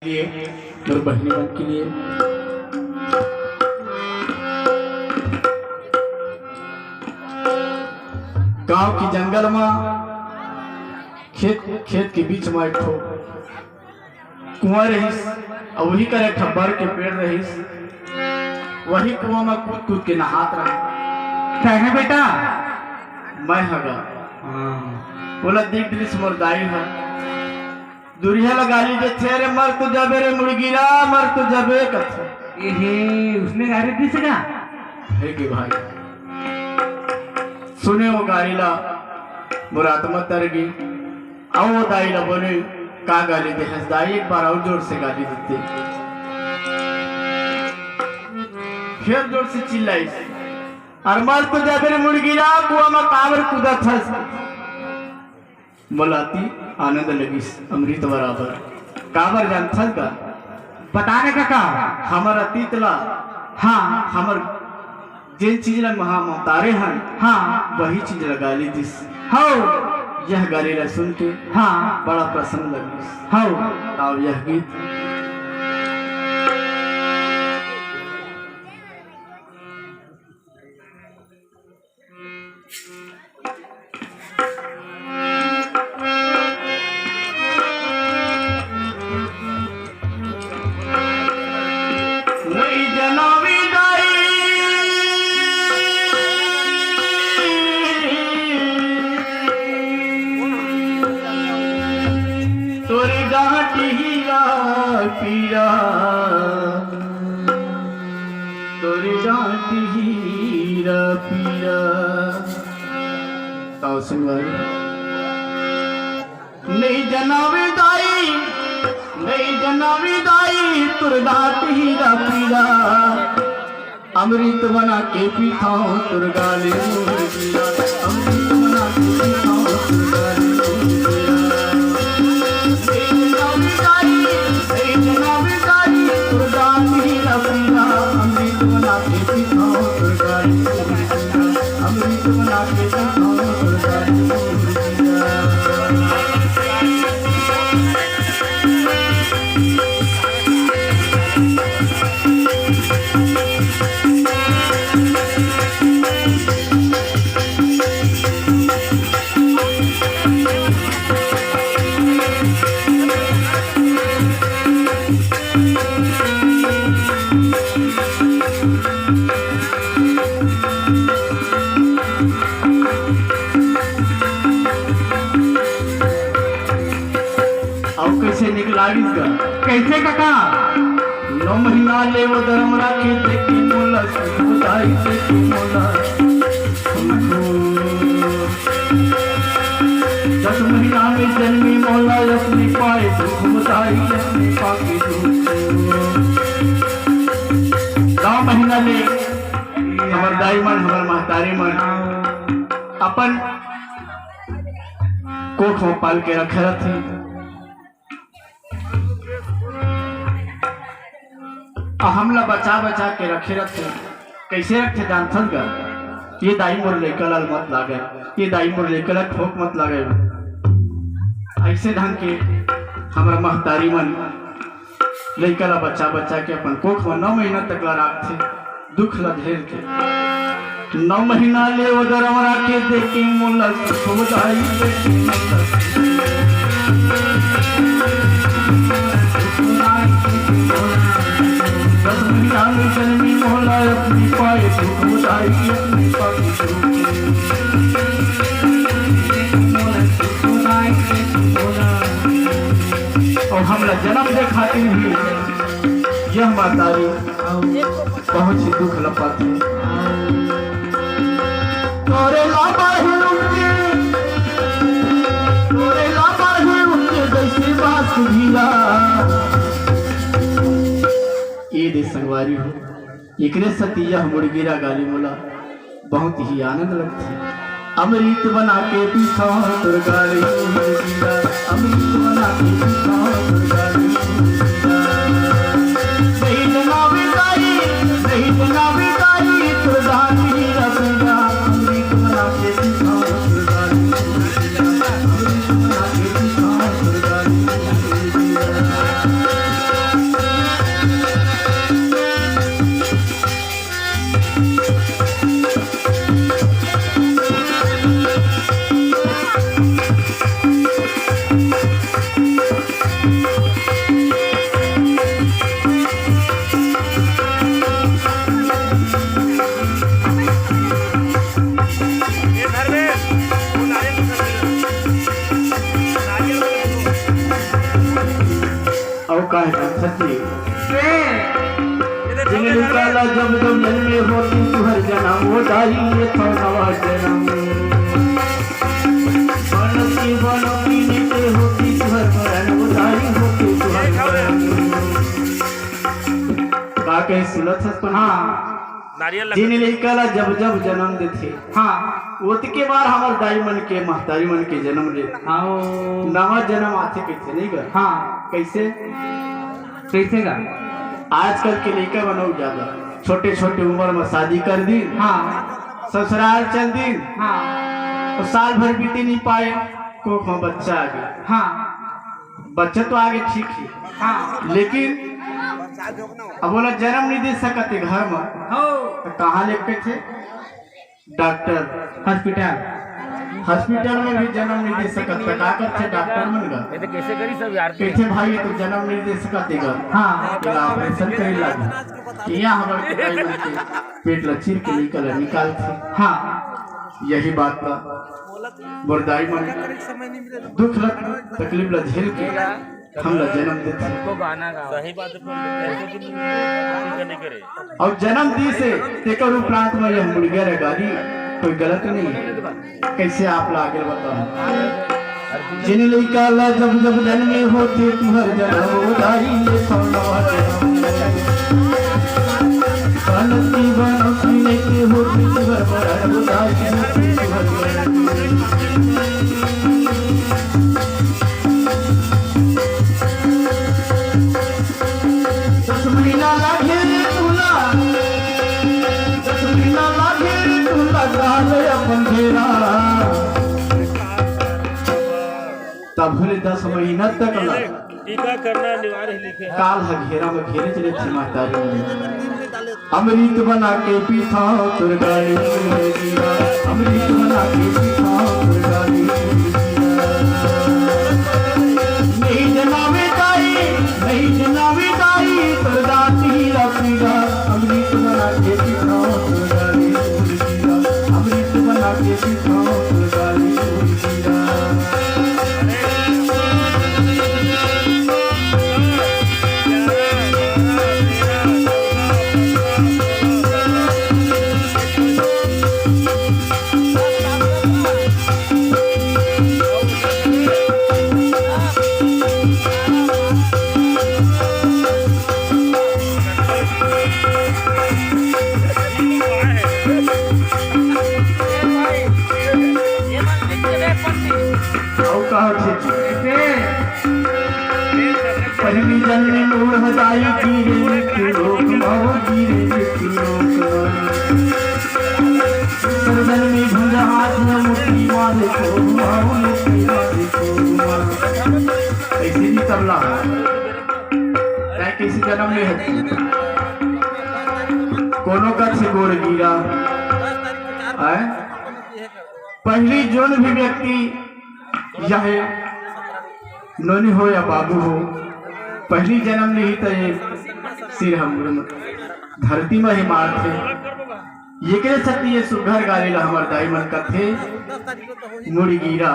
लिए और बहनी बन के लिए गांव की जंगल में खेत के बीच में एक ठो कुआं रहीस और वही करे खब्बर के पेड़ रहीस। वही कुआं में कूद कूद के नहात रहा। क्या है बेटा? मैं हगा बोला देख दिलिस मोर दाई है दुरिया लगा ली जे तेरे मर तो जबे रे मुर्गीरा मर तो जबे कथे उसने गाड़ी दी सका है कि भाई सुने वो गाड़ी ला मुरात्मा तर गई आओ वो दाई ला बोले का गाली दे हंस दाई एक बार और जोर से गाली देते फिर जोर से चिल्लाई और मर तो जबे रे मुर्गीरा कुआं में कावर कूदा थस बोलाती आनंद लगी अमृत बराबर काबर जान थल का बताने का हमारा तीतला हाँ हमर जिन चीज लग महा मतारे हैं हाँ वही चीज लगा ली दिस हो यह गाली ला सुन के हाँ बड़ा प्रसन्न लगी हो अब यह गीत पीरा तोरी डांटी हीरा पीरा ताऊ सिंगार नहीं जनावी दाई तुर डांटी हीरा पीरा अमृत बना के पीठाओ तुर गाले मोर पीरा अमृत बना के पीठाओ तुर गाले अमृत बना के पीठाओ तुर गाले अमृत बना के पीठाओ तुर गाले कैसे निकला इसका कैसे काका 9 महीना ले वो धर्म राखे देखी मोला सुधाई देखी मोला 10 महीना में जन्मी मोला अपनी पाए दुख मुदाई अपनी पाकी दुख 9 महीना ले हमार दाई मन हमार महतारी मन अपन कोख में पाल के रखे रहती। हमला बचा बचा के रखे रखे कैसे रखे जानथन का ये दाई मोर लेकर मत लागे ये दाई मोर लेकर ठोक मत लागे ऐसे ढंग के हमारा महतारी मन लेकर बच्चा बच्चा के अपन कोख में 9 महीना तक ला रखते दुख ला झेल के 9 महीना ले वो गरम राखे देखी मोला सुधाई जन्मी मोला अपनी पाए दुख मुदाई अपनी पाकी और हमला जन्म दे खातिर भी यह मातारी बहुत ही दुख लपाती तोरे लापा ही उनके जैसे बात भीला ये दे संगवारी हो एकरे सती यह मुर्गीरा गाली मोला बहुत ही आनंद लगती अमृत बना के पीठाओ तुर गाली मुर्गीरा अमृत बना के पीठाओ तुर गाली नहीं जनावी दाई तुर गाली रसगा अमृत बना के पीठाओ तुर गाली अमृत बना के पीठाओ तुर गाली और कहे सच्ची फिर जिन निकाला जब जब जन्मे होती तुहर जन्म वो दाई ये तो नवा जन्म बनती नीचे होती तुहर मरण वो दाई होती तुहर मरण का कहीं सुनत है सुना जिन निकाला जब जब जन्म देते हाँ ओत के बाद हमार दाई मन के महतारी मन के जन्म ले आओ नवा जन्म आते कैसे नहीं कर हाँ कैसे कैसे का आजकल के लड़का बनो ज्यादा छोटे छोटे उम्र में शादी कर दी हाँ ससुराल चल दी हाँ तो साल भर बीते नहीं पाए को बच्चा आ गया हाँ बच्चा तो आगे ठीक है हाँ लेकिन अब बोला जन्म नहीं दे सकते घर में हो तो कहाँ लेके थे डॉक्टर हॉस्पिटल हॉस्पिटल में भी जन्म नहीं दे सकते का करते डॉक्टर मन का ये तो कैसे करी सब यार कहते भाई तो जन्म नहीं दे सकते घर हाँ फिर ऑपरेशन करे लगे यहाँ हमारे दाई मन के पेट लचीर के निकाल थे हाँ यही बात का बुरदाई मन दुख लग तकलीफ ला झेल के हम ला जन्म देते को गाना गा सही बात नहीं करे और जन्म दी से तेकर उपरांत में यह मुर्गिया रे गाड़ी कोई गलत नहीं है कैसे आप ला आगे बताओ जिन लड़का ला जब जब जन्मे होते तुहर जन्म उदारी ये सोना बनती बनती लेके होती तुहर मरण उदारी तुहर महिना लागे रे तुला 10 महीना लागे रे तुला गाले अपन घेरा तब भले 10 महीना तक ला टीका करना अनिवार्य लिखे काल घेरा में घेरे चले थी महतारी अमृत बना के पीता तुरगाली अमृत बना के पीता तुरगाली नहीं जनावे दाई तुरगाती रखीगा अमृत बना के पीता तुरगाली अमृत बना के पीता तुरगाली पहली जन्म नूर हदाई गिरे मृत्यु लोक माओ गिरे मृत्यु लोक सर्जन में भुज हाथ में मुट्ठी मारे को माओ मुट्ठी मारे को ऐसे भी तबला चाहे किसी जन्म में है कोनो का से गोड़ गिरा है पहली जोन भी व्यक्ति यह नोनी हो या बाबू हो पहली जन्म नहीं तो ये सिर हम धरती में ही मार थे ये कह सकती है सुघर गाली ला हमार दाई मन का थे मुड़ी गिरा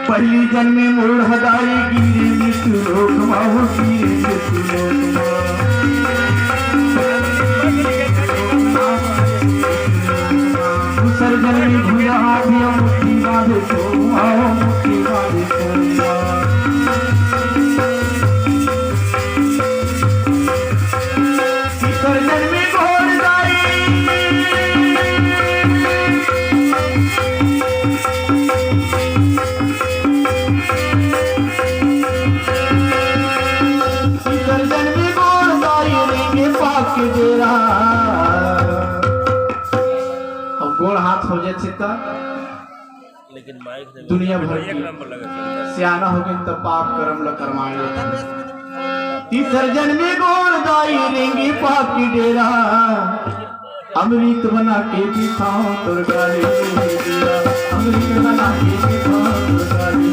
पहली जन्म में मुड़ हदाई गिरे मृत्यु लोक माहू गिरे मृत्यु लोक सर्जन में भुजा हाथी मुट्ठी बांधे को आओ मुट्ठी बांधे को सर्जन में घोड़ दाई सर्जन में घोड़ दाई रेंगे पाक के डेरा गोड़ हाथ हो जाए लेकिन माइक दुनिया भर एक की नंबर लगा सियाना हो गए तो पाप कर्म ल करवाए तीसर में गोड़ दाई रेंगे पाप की डेरा अमृत बना के पीता तुरगाली अमृत बना के पीता तुरगाली